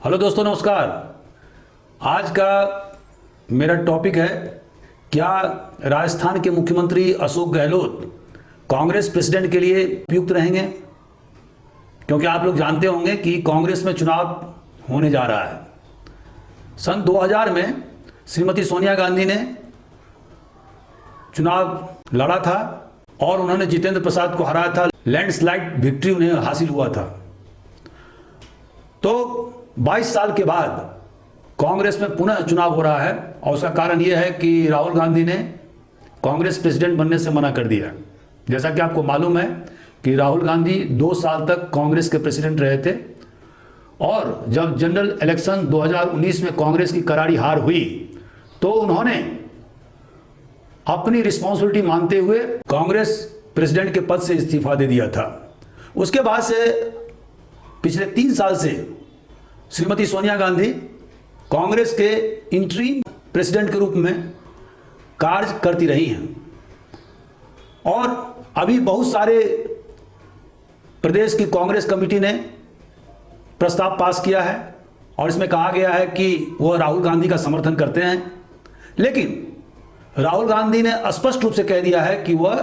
Hello दोस्तों, नमस्कार। आज का मेरा टॉपिक है, क्या राजस्थान के मुख्यमंत्री अशोक गहलोत कांग्रेस प्रेसिडेंट के लिए उपयुक्त रहेंगे? क्योंकि आप लोग जानते होंगे कि कांग्रेस में चुनाव होने जा रहा है। सन 2000 में श्रीमती सोनिया गांधी ने चुनाव लड़ा था और उन्होंने जितेंद्र प्रसाद को हराया था। लैंडस्लाइड विक्ट्री उन्हें हासिल हुआ था। तो 22 साल के बाद कांग्रेस में पुनः चुनाव हो रहा है और उसका कारण यह है कि राहुल गांधी ने कांग्रेस प्रेसिडेंट बनने से मना कर दिया। जैसा कि आपको मालूम है कि राहुल गांधी 2 साल तक कांग्रेस के प्रेसिडेंट रहे थे और जब जनरल इलेक्शन 2019 में कांग्रेस की करारी हार हुई तो उन्होंने अपनी रिस्पॉन्सिबिलिटी मानते हुए कांग्रेस प्रेसिडेंट के पद से इस्तीफा दे दिया था। उसके बाद से पिछले 3 साल से श्रीमती सोनिया गांधी कांग्रेस के इंटरिम प्रेसिडेंट के रूप में कार्य करती रही हैं और अभी बहुत सारे प्रदेश की कांग्रेस कमेटी ने प्रस्ताव पास किया है और इसमें कहा गया है कि वह राहुल गांधी का समर्थन करते हैं। लेकिन राहुल गांधी ने स्पष्ट रूप से कह दिया है कि वह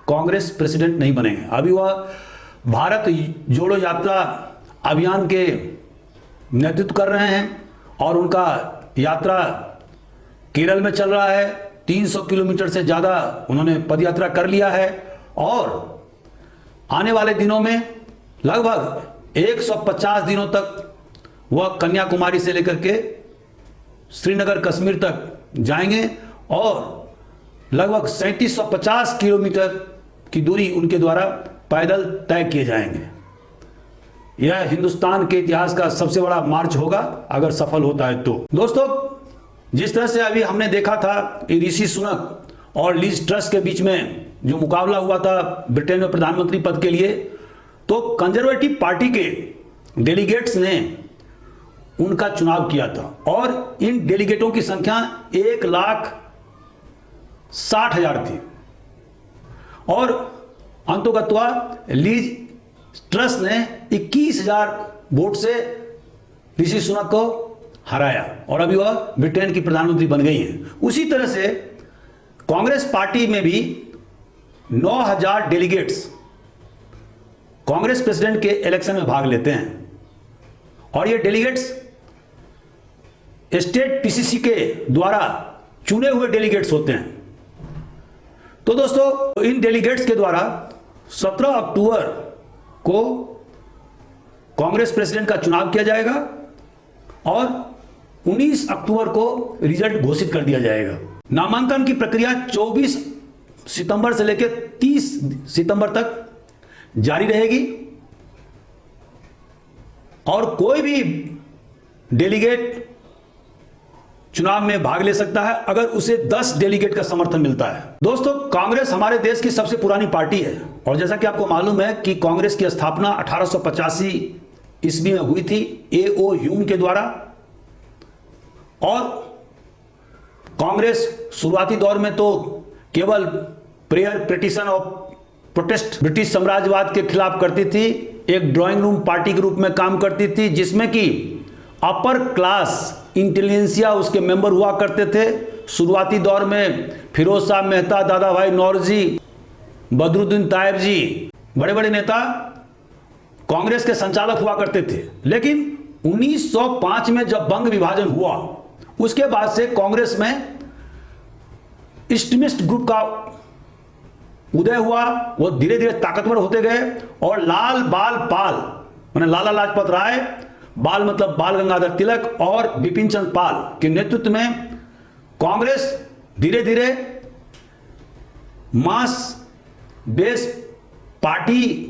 कांग्रेस प्रेसिडेंट नहीं बनेंगे। अभी वह भारत जोड़ो यात्रा अभियान के नेतृत्व कर रहे हैं और उनका यात्रा केरल में चल रहा है। 300 किलोमीटर से ज़्यादा उन्होंने पदयात्रा कर लिया है और आने वाले दिनों में लगभग 150 दिनों तक वह कन्याकुमारी से लेकर के श्रीनगर कश्मीर तक जाएंगे और लगभग 3750 किलोमीटर की दूरी उनके द्वारा पैदल तय किए जाएंगे। यह हिंदुस्तान के इतिहास का सबसे बड़ा मार्च होगा अगर सफल होता है तो। दोस्तों, जिस तरह से अभी हमने देखा था कि ऋषि सुनक और लिज ट्रस के बीच में जो मुकाबला हुआ था ब्रिटेन में प्रधानमंत्री पद के लिए, तो कंजर्वेटिव पार्टी के डेलीगेट्स ने उनका चुनाव किया था और इन डेलीगेटों की संख्या 1,60,000 थी और अंतोगत्वा लिज ट्रस ने 21,000 वोट से ऋषि सुनक को हराया और अभी वह ब्रिटेन की प्रधानमंत्री बन गई हैं। उसी तरह से कांग्रेस पार्टी में भी 9,000 डेलीगेट्स कांग्रेस प्रेसिडेंट के इलेक्शन में भाग लेते हैं और ये डेलीगेट्स स्टेट पीसीसी के द्वारा चुने हुए डेलीगेट्स होते हैं। तो दोस्तों, इन डेलीगेट्स के द्वारा 17 अक्टूबर को कांग्रेस प्रेसिडेंट का चुनाव किया जाएगा और 19 अक्टूबर को रिजल्ट घोषित कर दिया जाएगा। नामांकन की प्रक्रिया 24 सितंबर से लेकर 30 सितंबर तक जारी रहेगी और कोई भी डेलीगेट चुनाव में भाग ले सकता है अगर उसे 10 डेलीगेट का समर्थन मिलता है। दोस्तों, कांग्रेस हमारे देश की सबसे पुरानी पार्टी है और जैसा कि आपको मालूम है कि कांग्रेस की स्थापना 1885 ईस्वी में हुई थी A.O. ह्यूम के द्वारा और कांग्रेस शुरुआती दौर में तो केवल प्रेयर पिटीशन और प्रोटेस्ट ब्रिटिश साम्राज्यवाद के खिलाफ करती थी। एक ड्राइंग रूम पार्टी के रूप में काम करती थी जिसमें कि अपर क्लास इंटेलिजेंसिया उसके मेंबर हुआ करते थे। शुरुआती दौर में फिरोज शाह मेहता, दादा भाई नौरोजी, बदरुद्दीन तायब जी, बड़े बड़े नेता कांग्रेस के संचालक हुआ करते थे। लेकिन 1905 में जब बंग विभाजन हुआ उसके बाद से कांग्रेस में एक्सट्रीमिस्ट ग्रुप का उदय हुआ। वो धीरे धीरे ताकतवर होते गए और लाल बाल पाल माने लाला लाजपत राय, बाल मतलब बाल गंगाधर तिलक और बिपिन चंद्र पाल के नेतृत्व में कांग्रेस धीरे धीरे मास बेस पार्टी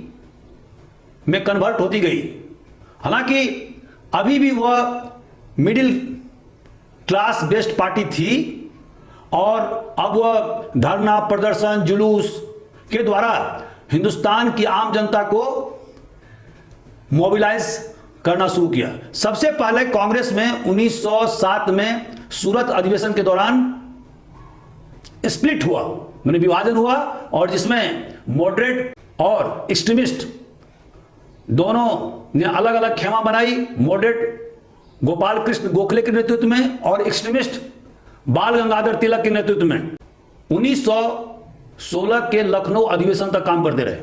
में कन्वर्ट होती गई। हालांकि अभी भी वह मिडिल क्लास बेस्ड पार्टी थी और अब वह धरना प्रदर्शन जुलूस के द्वारा हिंदुस्तान की आम जनता को मोबिलाइज करना शुरू किया। सबसे पहले कांग्रेस में 1907 में सूरत अधिवेशन के दौरान स्प्लिट हुआ, माने विभाजन हुआ और जिसमें मॉडरेट और एक्सट्रीमिस्ट दोनों ने अलग अलग खेमा बनाई। मॉडरेट गोपाल कृष्ण गोखले के नेतृत्व में और एक्सट्रीमिस्ट बाल गंगाधर तिलक के नेतृत्व में 1916 के लखनऊ अधिवेशन तक काम करते रहे।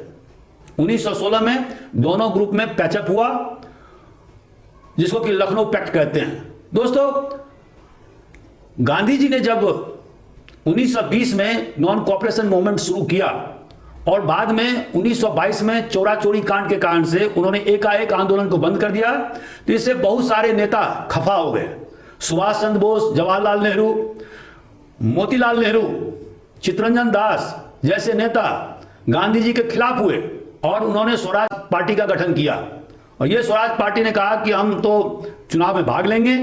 1916 में दोनों ग्रुप में पैचअप हुआ, जिसको कि लखनऊ पैक्ट कहते हैं। दोस्तों, गांधी जी ने जब 1920 में नॉन कॉपरेशन मूवमेंट शुरू किया और बाद में 1922 में चोरा चोरी कांड के कारण से उन्होंने एकाएक आंदोलन को बंद कर दिया, तो इससे बहुत सारे नेता खफा हो गए। सुभाष चंद्र बोस, जवाहरलाल नेहरू, मोतीलाल नेहरू, चित्तरंजन दास जैसे नेता गांधी जी के खिलाफ हुए और उन्होंने स्वराज पार्टी का गठन किया। और यह स्वराज पार्टी ने कहा कि हम तो चुनाव में भाग लेंगे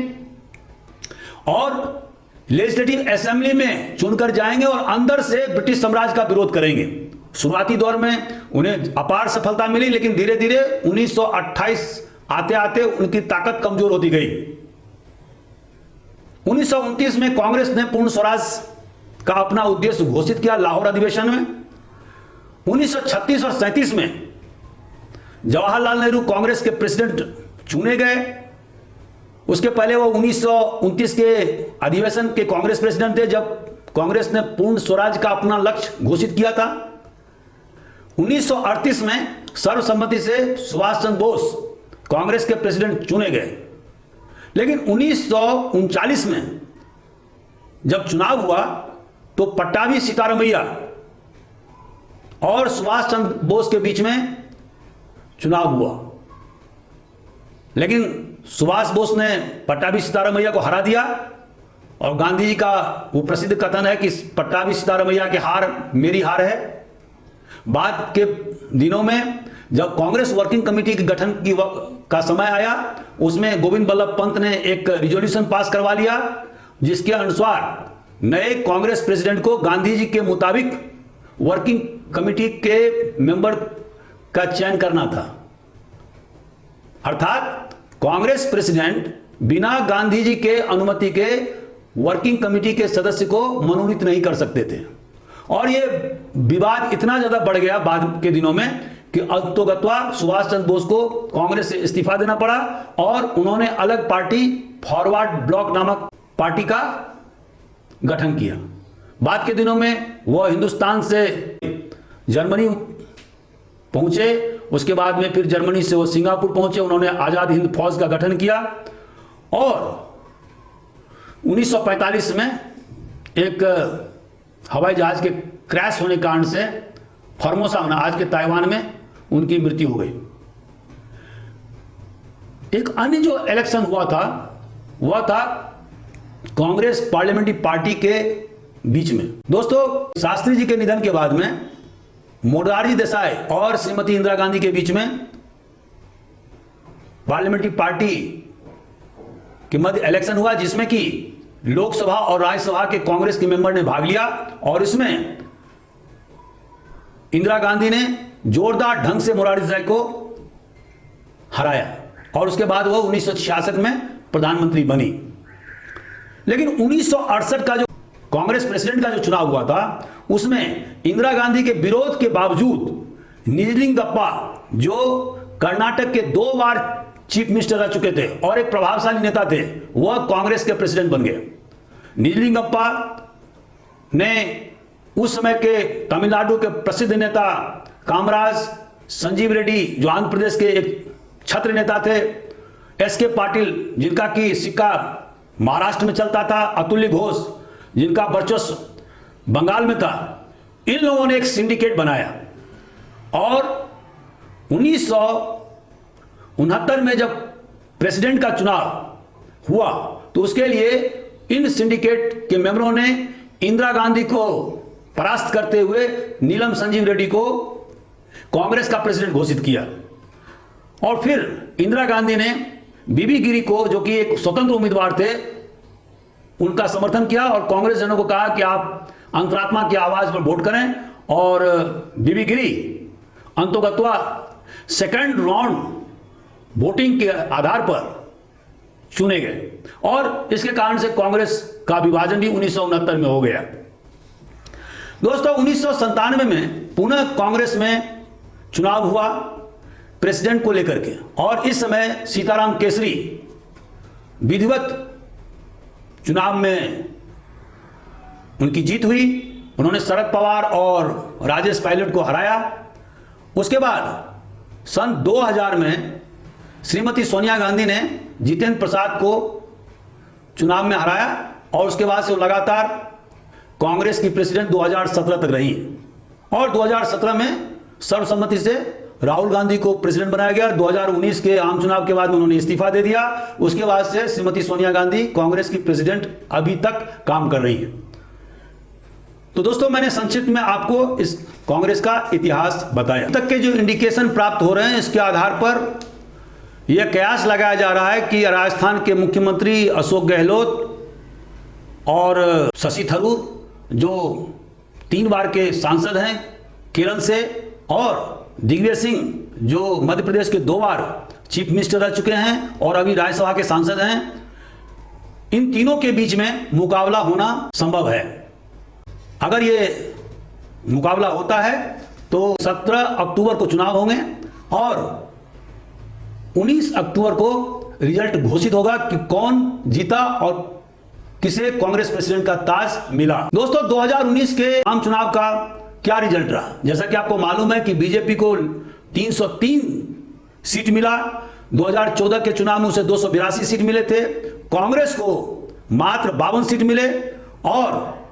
और लेजिस्लेटिव असेंबली में चुनकर जाएंगे और अंदर से ब्रिटिश साम्राज्य का विरोध करेंगे। शुरुआती दौर में उन्हें अपार सफलता मिली, लेकिन धीरे धीरे 1928 आते आते उनकी ताकत कमजोर होती गई। 1929 में कांग्रेस ने पूर्ण स्वराज का अपना उद्देश्य घोषित किया लाहौर अधिवेशन में। 1936 और 37 में जवाहरलाल नेहरू कांग्रेस के प्रेसिडेंट चुने गए। उसके पहले वो 1929 के अधिवेशन के कांग्रेस प्रेसिडेंट थे, जब कांग्रेस ने पूर्ण स्वराज का अपना लक्ष्य घोषित किया था। 1938 में सर्वसम्मति से सुभाष चंद्र बोस कांग्रेस के प्रेसिडेंट चुने गए। लेकिन 1939 में जब चुनाव हुआ तो पट्टाभी सीतारामैया और सुभाष चंद्र बोस के बीच में चुनाव हुआ, लेकिन सुभाष बोस ने पट्टाभी सीतारामैया को हरा दिया। और गांधी जी का वो प्रसिद्ध कथन है कि पट्टाभी सीतारामैया की हार मेरी हार है। बाद के दिनों में जब कांग्रेस वर्किंग कमेटी के गठन का समय आया, उसमें गोविंद बल्लभ पंत ने एक रिजोल्यूशन पास करवा लिया, जिसके अनुसार नए कांग्रेस प्रेसिडेंट को गांधी जी के मुताबिक वर्किंग कमेटी के मेंबर का चयन करना था। अर्थात कांग्रेस प्रेसिडेंट बिना गांधी जी के अनुमति के वर्किंग कमेटी के सदस्य को मनोनीत नहीं कर सकते थे। और यह विवाद इतना ज्यादा बढ़ गया बाद के दिनों में कि अंततोगत्वा सुभाष चंद्र बोस को कांग्रेस से इस्तीफा देना पड़ा और उन्होंने अलग पार्टी फॉरवर्ड ब्लॉक नामक पार्टी का गठन किया। बाद के दिनों में वह हिंदुस्तान से जर्मनी पहुंचे, उसके बाद में फिर जर्मनी से वो सिंगापुर पहुंचे। उन्होंने आजाद हिंद फौज का गठन किया और 1945 में एक हवाई जहाज के क्रैश होने के कारण से फॉर्मोसा में, आज के ताइवान में, उनकी मृत्यु हो गई। एक अन्य जो इलेक्शन हुआ था वह था कांग्रेस पार्लियामेंट्री पार्टी के बीच में। दोस्तों, शास्त्री जी के निधन के बाद में मोरारजी देसाई और श्रीमती इंदिरा गांधी के बीच में पार्लियामेंट्री पार्टी के मध्य इलेक्शन हुआ, जिसमें कि लोकसभा और राज्यसभा के कांग्रेस के मेंबर ने भाग लिया और इसमें इंदिरा गांधी ने जोरदार ढंग से मोरारजी देसाई को हराया और उसके बाद वह 1966 में प्रधानमंत्री बनी। लेकिन 1968 का जो कांग्रेस प्रेसिडेंट का जो चुनाव हुआ था, उसमें इंदिरा गांधी के विरोध के बावजूद निजलिंगप्पा, जो कर्नाटक के 2 बार चीफ मिनिस्टर रह चुके थे और एक प्रभावशाली नेता थे, वह कांग्रेस के प्रेसिडेंट बन गए। निजलिंगप्पा ने उस समय के तमिलनाडु के प्रसिद्ध नेता कामराज, संजीव रेड्डी जो आंध्र प्रदेश के एक छत्र नेता थे, एस.के. पाटिल जिनका की सिक्का महाराष्ट्र में चलता था, अतुल्य घोष जिनका वर्चस्व बंगाल में था, इन लोगों ने एक सिंडिकेट बनाया और 1969 में जब प्रेसिडेंट का चुनाव हुआ तो उसके लिए इन सिंडिकेट के मेंबरों ने इंदिरा गांधी को परास्त करते हुए नीलम संजीव रेड्डी को कांग्रेस का प्रेसिडेंट घोषित किया। और फिर इंदिरा गांधी ने बीबी गिरी को, जो कि एक स्वतंत्र उम्मीदवार थे, उनका समर्थन किया और कांग्रेस जनों को कहा कि आप अंतरात्मा की आवाज पर वोट करें और बीबी गिरी अंतोगत्वा सेकंड राउंड वोटिंग के आधार पर चुने गए और इसके कारण से कांग्रेस का विभाजन भी 1969 में हो गया। दोस्तों, 1997 में पुनः कांग्रेस में चुनाव हुआ प्रेसिडेंट को लेकर के और इस समय सीताराम केसरी विधिवत चुनाव में उनकी जीत हुई। उन्होंने शरद पवार और राजेश पायलट को हराया। उसके बाद सन 2000 में श्रीमती सोनिया गांधी ने जितेंद्र प्रसाद को चुनाव में हराया और उसके बाद से वो लगातार कांग्रेस की प्रेसिडेंट 2017 तक रही और 2017 में सर्वसम्मति से राहुल गांधी को प्रेसिडेंट बनाया गया। 2019 के आम चुनाव के बाद में उन्होंने इस्तीफा दे दिया। उसके बाद से श्रीमती सोनिया गांधी कांग्रेस की प्रेसिडेंट अभी तक काम कर रही है। तो दोस्तों, मैंने संक्षिप्त में आपको इस कांग्रेस का इतिहास बताया। तक के जो इंडिकेशन प्राप्त हो रहे हैं, इसके आधार पर यह कयास लगाया जा रहा है कि राजस्थान के मुख्यमंत्री अशोक गहलोत और शशि थरूर, जो 3 बार के सांसद हैं केरल से, और दिग्विजय सिंह, जो मध्य प्रदेश के 2 बार चीफ मिनिस्टर रह चुके हैं और अभी राज्यसभा के सांसद हैं, इन तीनों के बीच में मुकाबला होना संभव है। अगर ये मुकाबला होता है तो 17 अक्टूबर को चुनाव होंगे और 19 अक्टूबर को रिजल्ट घोषित होगा कि कौन जीता और किसे कांग्रेस प्रेसिडेंट का ताज मिला। दोस्तों, 2019 के आम चुनाव का क्या रिजल्ट रहा? जैसा कि आपको मालूम है कि बीजेपी को 303 सीट मिला। 2014 के चुनाव में उसे 282 सीट मिले थे। कांग्रेस को मात्र 52 सीट मिले और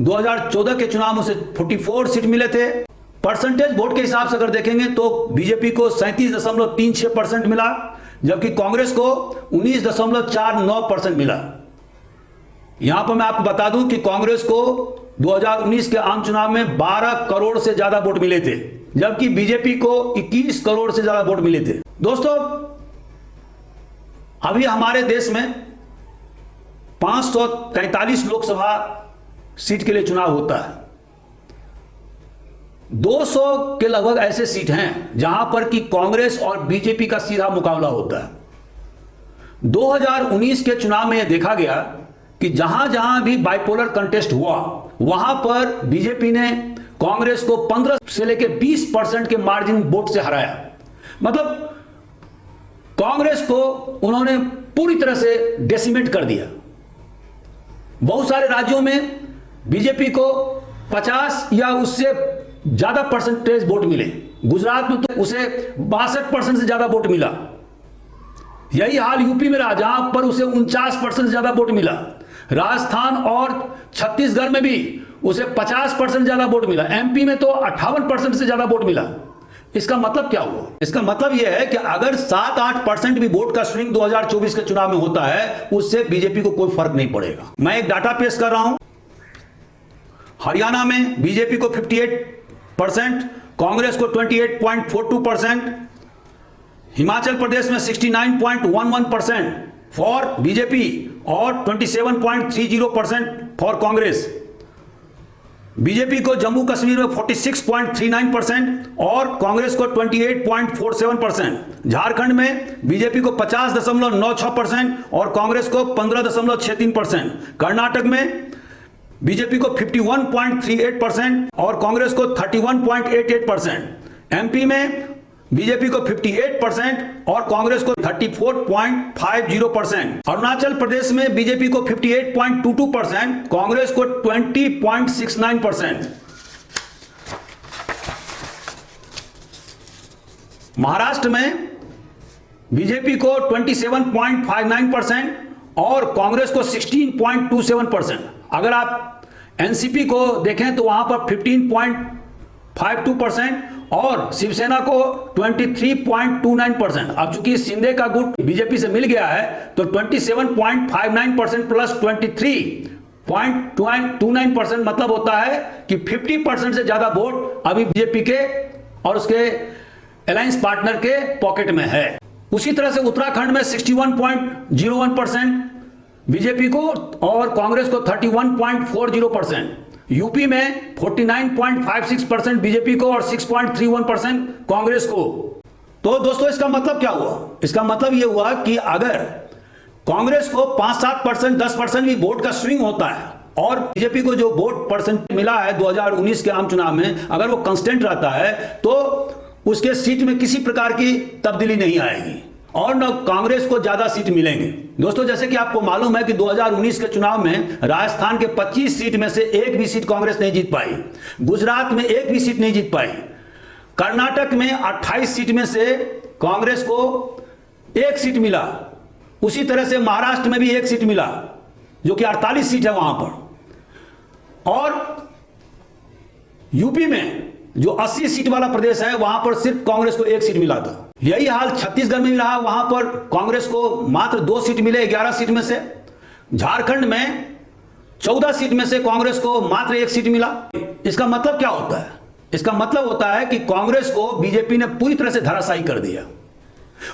2014 के चुनाव में उसे 44 सीट मिले थे। परसेंटेज वोट के हिसाब से अगर देखेंगे तो बीजेपी को 37.36% मिला, जबकि कांग्रेस को 19.49% मिला। यहां पर मैं आपको बता दूं कि कांग्रेस को 2019 के आम चुनाव में 12 करोड़ से ज्यादा वोट मिले थे, जबकि बीजेपी को 21 करोड़ से ज्यादा वोट मिले थे। दोस्तों, अभी हमारे देश में 543 लोकसभा सीट के लिए चुनाव होता है। 200 के लगभग ऐसे सीट हैं जहां पर कि कांग्रेस और बीजेपी का सीधा मुकाबला होता है। 2019 के चुनाव में यह देखा गया कि जहां जहां भी बाइपोलर कंटेस्ट हुआ, वहां पर बीजेपी ने कांग्रेस को 15 से लेकर 20% के मार्जिन वोट से हराया। मतलब कांग्रेस को उन्होंने पूरी तरह से डेसिमेट कर दिया। बहुत सारे राज्यों में बीजेपी को 50 या उससे ज्यादा परसेंटेज वोट मिले। गुजरात में तो उसे 62% से ज्यादा वोट मिला। यही हाल यूपी में रहा, जहां पर उसे 49% से ज्यादा वोट मिला। राजस्थान और छत्तीसगढ़ में भी उसे 50% ज्यादा वोट मिला। एमपी में तो 58% से ज्यादा वोट मिला। इसका मतलब क्या हुआ? इसका मतलब यह है कि अगर 7-8% भी वोट का स्विंग 2024 के चुनाव में होता है, उससे बीजेपी को कोई फर्क नहीं पड़ेगा। मैं एक डाटा पेश कर रहा हूं। हरियाणा में बीजेपी को 58%, कांग्रेस को 28.42%, हिमाचल प्रदेश में 69.11% फॉर बीजेपी और 27.30% फॉर कांग्रेस। बीजेपी को जम्मू कश्मीर में 46.39% और कांग्रेस को 28.47%। झारखंड में बीजेपी को 50.96% और कांग्रेस को 15.63%। कर्नाटक में बीजेपी को 51.38% और कांग्रेस को 31.88%। एमपी में बीजेपी को 58% और कांग्रेस को 34.50%। अरुणाचल प्रदेश में बीजेपी को 58.22%, कांग्रेस को 20.69%। महाराष्ट्र में बीजेपी को 27.59% और कांग्रेस को 16.27%। अगर आप एनसीपी को देखें तो वहां पर 15.52% और शिवसेना को 23.29%। अब चूंकि शिंदे का गुट बीजेपी से मिल गया है तो 27.59% प्लस 23.29% मतलब होता है कि 50% से ज्यादा वोट अभी बीजेपी के और उसके अलायंस पार्टनर के पॉकेट में है। उसी तरह से उत्तराखंड में 61.01% बीजेपी को और कांग्रेस को 31.40%। यूपी में 49.56% बीजेपी को और 6.31% कांग्रेस को। तो दोस्तों, इसका मतलब क्या हुआ? इसका मतलब यह हुआ कि अगर कांग्रेस को 5-7%, 10% भी वोट का स्विंग होता है और बीजेपी को जो वोट परसेंट मिला है 2019 के आम चुनाव में, अगर वो कांस्टेंट रहता है तो उसके सीट में किसी प्रकार की तब्दीली नहीं आएगी। और न कांग्रेस को ज्यादा सीट मिलेंगे। दोस्तों, जैसे कि आपको मालूम है कि 2019 के चुनाव में राजस्थान के 25 सीट में से एक भी सीट कांग्रेस नहीं जीत पाई, गुजरात में एक भी सीट नहीं जीत पाई, कर्नाटक में 28 सीट में से कांग्रेस को एक सीट मिला, उसी तरह से महाराष्ट्र में भी एक सीट मिला जो कि 48 सीट है वहां पर, और यूपी में जो 80 सीट वाला प्रदेश है वहां पर सिर्फ कांग्रेस को एक सीट मिला था। यही हाल छत्तीसगढ़ में भी रहा, वहां पर कांग्रेस को मात्र 2 सीट मिले 11 सीट में से। झारखंड में 14 सीट में से कांग्रेस को मात्र 1 सीट मिला। इसका मतलब क्या होता है? इसका मतलब होता है कि कांग्रेस को बीजेपी ने पूरी तरह से धराशायी कर दिया,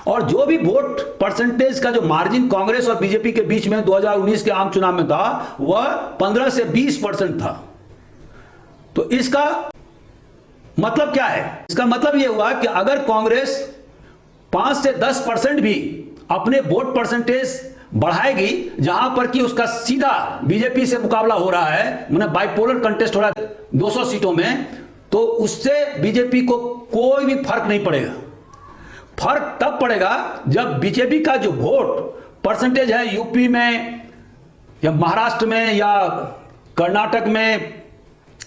और जो भी वोट परसेंटेज का जो मार्जिन कांग्रेस और बीजेपी के बीच में 2019 के आम चुनाव में था वह 15 से 20% था। तो इसका मतलब क्या है? इसका मतलब यह हुआ कि अगर कांग्रेस 5 से 10% भी अपने वोट परसेंटेज बढ़ाएगी, जहां पर कि उसका सीधा बीजेपी से मुकाबला हो रहा है, मतलब बाइपोलर कंटेस्ट हो रहा है 200 सीटों में, तो उससे बीजेपी को कोई भी फर्क नहीं पड़ेगा। फर्क तब पड़ेगा जब बीजेपी का जो वोट परसेंटेज है यूपी में या महाराष्ट्र में या कर्नाटक में,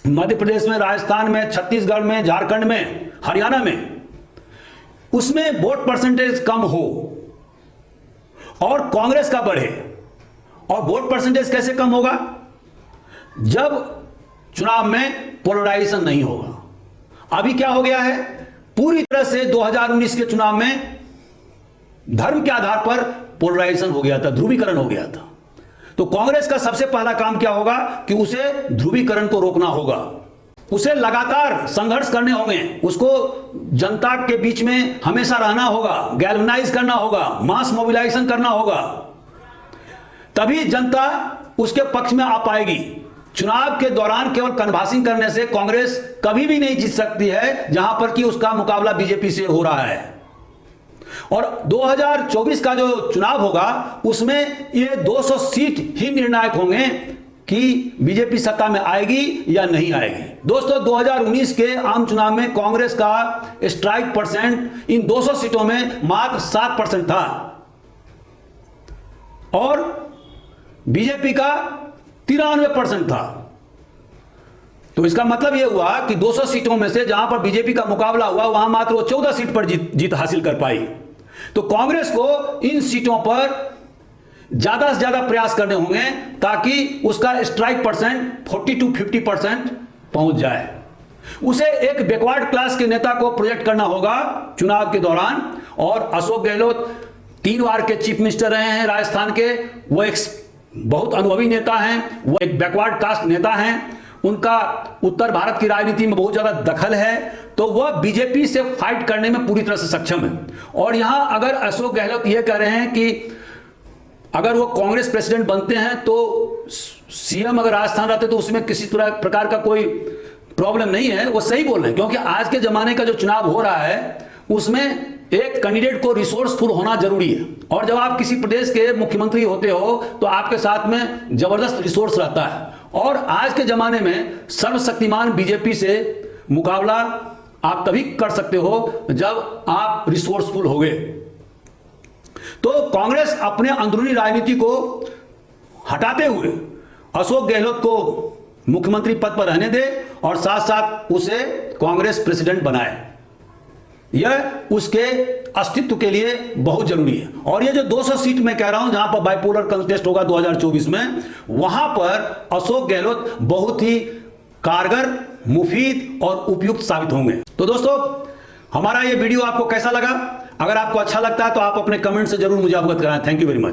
मध्य प्रदेश में, राजस्थान में, छत्तीसगढ़ में, झारखंड में, हरियाणा में, उसमें वोट परसेंटेज कम हो और कांग्रेस का बढ़े। और वोट परसेंटेज कैसे कम होगा? जब चुनाव में पोलराइजेशन नहीं होगा। अभी क्या हो गया है? पूरी तरह से 2019 के चुनाव में धर्म के आधार पर पोलराइजेशन हो गया था, ध्रुवीकरण हो गया था। तो कांग्रेस का सबसे पहला काम क्या होगा कि उसे ध्रुवीकरण को रोकना होगा, उसे लगातार संघर्ष करने होंगे, उसको जनता के बीच में हमेशा रहना होगा, गैल्वेनाइज करना होगा, मास मोबिलाइजेशन करना होगा, तभी जनता उसके पक्ष में आ पाएगी। चुनाव के दौरान केवल कन्वासिंग करने से कांग्रेस कभी भी नहीं जीत सकती है, जहां पर कि उसका मुकाबला बीजेपी से हो रहा है। और 2024 का जो चुनाव होगा उसमें ये 200 सीट ही निर्णायक होंगे कि बीजेपी सत्ता में आएगी या नहीं आएगी। दोस्तों, 2019 के आम चुनाव में कांग्रेस का स्ट्राइक परसेंट इन 200 सीटों में मात्र 7% था और बीजेपी का 93% था। तो इसका मतलब यह हुआ कि 200 सीटों में से जहां पर बीजेपी का मुकाबला हुआ वहां मात्र वो 14 सीट पर जीत हासिल कर पाई। तो कांग्रेस को इन सीटों पर ज्यादा से ज्यादा प्रयास करने होंगे ताकि उसका स्ट्राइक परसेंट 40 to 50% पहुंच जाए। उसे एक बैकवर्ड क्लास के नेता को प्रोजेक्ट करना होगा चुनाव के दौरान। और अशोक गहलोत 3 बार के चीफ मिनिस्टर रहे हैं राजस्थान के, वो एक बहुत अनुभवी नेता हैं, वो एक बैकवर्ड कास्ट नेता हैं, उनका उत्तर भारत की राजनीति में बहुत ज्यादा दखल है, तो वह बीजेपी से फाइट करने में पूरी तरह से सक्षम है। और यहां अगर अशोक गहलोत यह कह रहे हैं कि अगर वो कांग्रेस प्रेसिडेंट बनते हैं तो सीएम अगर राजस्थान रहते तो उसमें किसी प्रकार का कोई प्रॉब्लम नहीं है, वो सही बोल रहे हैं। क्योंकि आज के जमाने का जो चुनाव हो रहा है उसमें एक कैंडिडेट को रिसोर्सफुल होना जरूरी है, और जब आप किसी प्रदेश के मुख्यमंत्री होते हो तो आपके साथ में जबरदस्त रिसोर्स रहता है। और आज के जमाने में सर्वशक्तिमान बीजेपी से मुकाबला आप तभी कर सकते हो जब आप रिसोर्सफुल होगे। तो कांग्रेस अपने अंदरूनी राजनीति को हटाते हुए अशोक गहलोत को मुख्यमंत्री पद पर रहने दे और साथ साथ उसे कांग्रेस प्रेसिडेंट बनाए। यह उसके अस्तित्व के लिए बहुत जरूरी है। और ये जो 200 सीट मैं कह रहा हूं जहां पर बाइपोलर कंटेस्ट होगा 2024 में, वहां पर अशोक गहलोत बहुत ही कारगर, मुफीद और उपयुक्त साबित होंगे। तो दोस्तों, हमारा ये वीडियो आपको कैसा लगा? अगर आपको अच्छा लगता है तो आप अपने कमेंट से जरूर मुझे अवगत कराएं। Thank you very much.